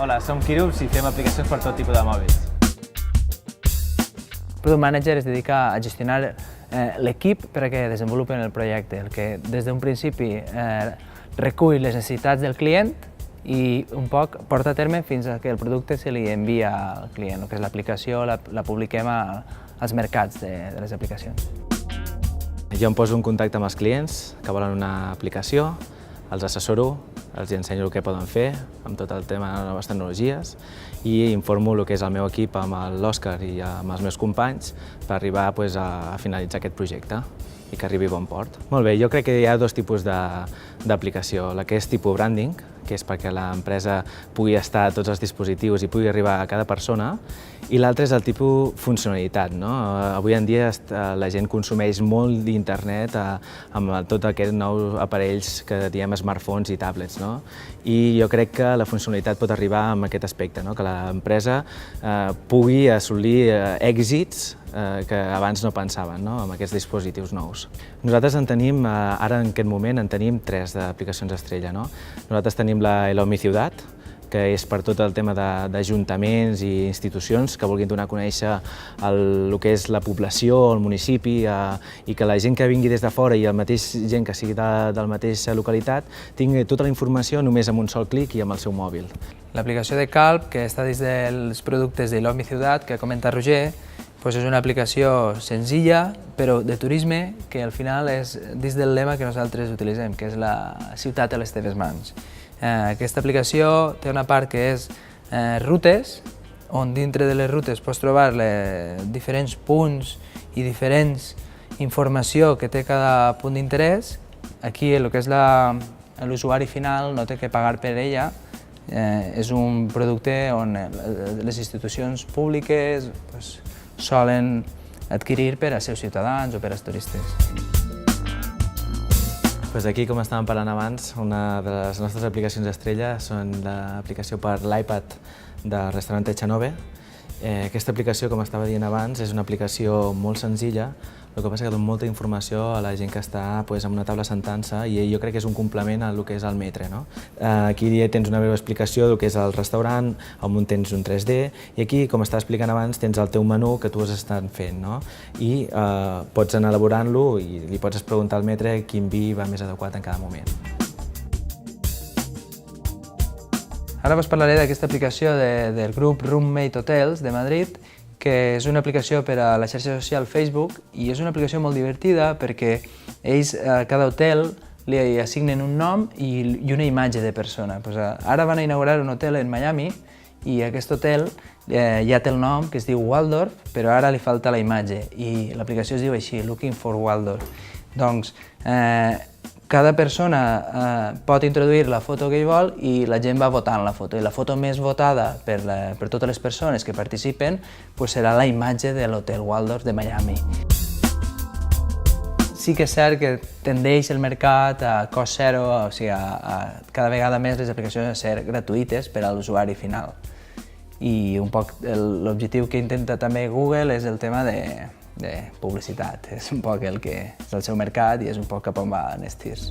Hola, som Kirubs i fem aplicacions per tot tipus de mòbils. Product Manager es dedica a gestionar l'equip per a que desenvolupen el projecte, el que des d'un principi recull les necessitats del client i un poc porta a terme fins a que el producte se li envia al client, el que és l'aplicació la publiquem als mercats de les aplicacions. Jo em poso en contacte amb els clients que volen una aplicació, els assessoro, els ensenyo el que poden fer amb tot el tema de noves tecnologies i informo el que és el meu equip amb l'Òscar i amb els meus companys per arribar a finalitzar aquest projecte i que arribi a bon port. Molt bé, jo crec que hi ha dos tipus d'aplicació. La que és tipus branding, que és perquè l'empresa pugui estar a tots els dispositius i pugui arribar a cada persona, i l'altre és el tipus funcionalitat. Avui en dia la gent consumeix molt d'internet amb tots aquests nous aparells que diem smartphones i tablets. I jo crec que la funcionalitat pot arribar amb aquest aspecte, que l'empresa pugui assolir èxits que abans no pensaven amb aquests dispositius nous. Nosaltres en tenim, ara en aquest moment, en tenim 3 d'aplicacions estrella. Nosaltres tenim la Hello Mi Ciutat, que és per tot el tema d'ajuntaments i institucions que vulguin donar a conèixer el que és la població, el municipi, i que la gent que vingui des de fora i la mateixa gent que sigui de la mateixa localitat tingui tota la informació només amb un sol clic i amb el seu mòbil. L'aplicació de Calp, que està dins dels productes de Hello Mi Ciutat, que comenta Roger, és una aplicació senzilla, però de turisme, que al final és dins del lema que nosaltres utilitzem, que és la ciutat a les teves mans. Aquesta aplicació té una part que és rutes, on dintre de les rutes pots trobar diferents punts i diferents informació que té cada punt d'interès. Aquí el que és l'usuari final no té que pagar per ella. És un producte on les institucions públiques solen adquirir per als seus ciutadans o per als turistes. Aquí, com estàvem parlant abans, una de les nostres aplicacions estrella són l'aplicació per l'iPad del restaurant Echanove. Aquesta aplicació, com estava dient abans, és una aplicació molt senzilla, el que passa que dona molta informació a la gent que està en una taula sentant-se i jo crec que és un complement al que és el Metre. Aquí tens una breu explicació del que és el restaurant, on tens un 3D, i aquí, com estava explicant abans, tens el teu menú que tu has estat fent. I pots anar elaborant-lo i li pots preguntar al Metre quin vi va més adequat en cada moment. Ara us parlaré d'aquesta aplicació del grup Roommate Hotels de Madrid, que és una aplicació per a la xarxa social Facebook i és una aplicació molt divertida perquè ells a cada hotel li assignen un nom i una imatge de persona. Ara van inaugurar un hotel en Miami i aquest hotel ja té el nom, que es diu Waldorf, però ara li falta la imatge i l'aplicació es diu així, Looking for Waldorf. Doncs cada persona pot introduir la foto que ell vol i la gent va votant la foto. I la foto més votada per totes les persones que participen serà la imatge de l'Hotel Waldorf de Miami. Sí que és cert que tendeix el mercat a cost zero, o sigui, cada vegada més les aplicacions a ser gratuïtes per a l'usuari final. I un poc l'objectiu que intenta també Google és el tema de publicitat. És un poc el que és el seu mercat i és un poc cap on van els tirs.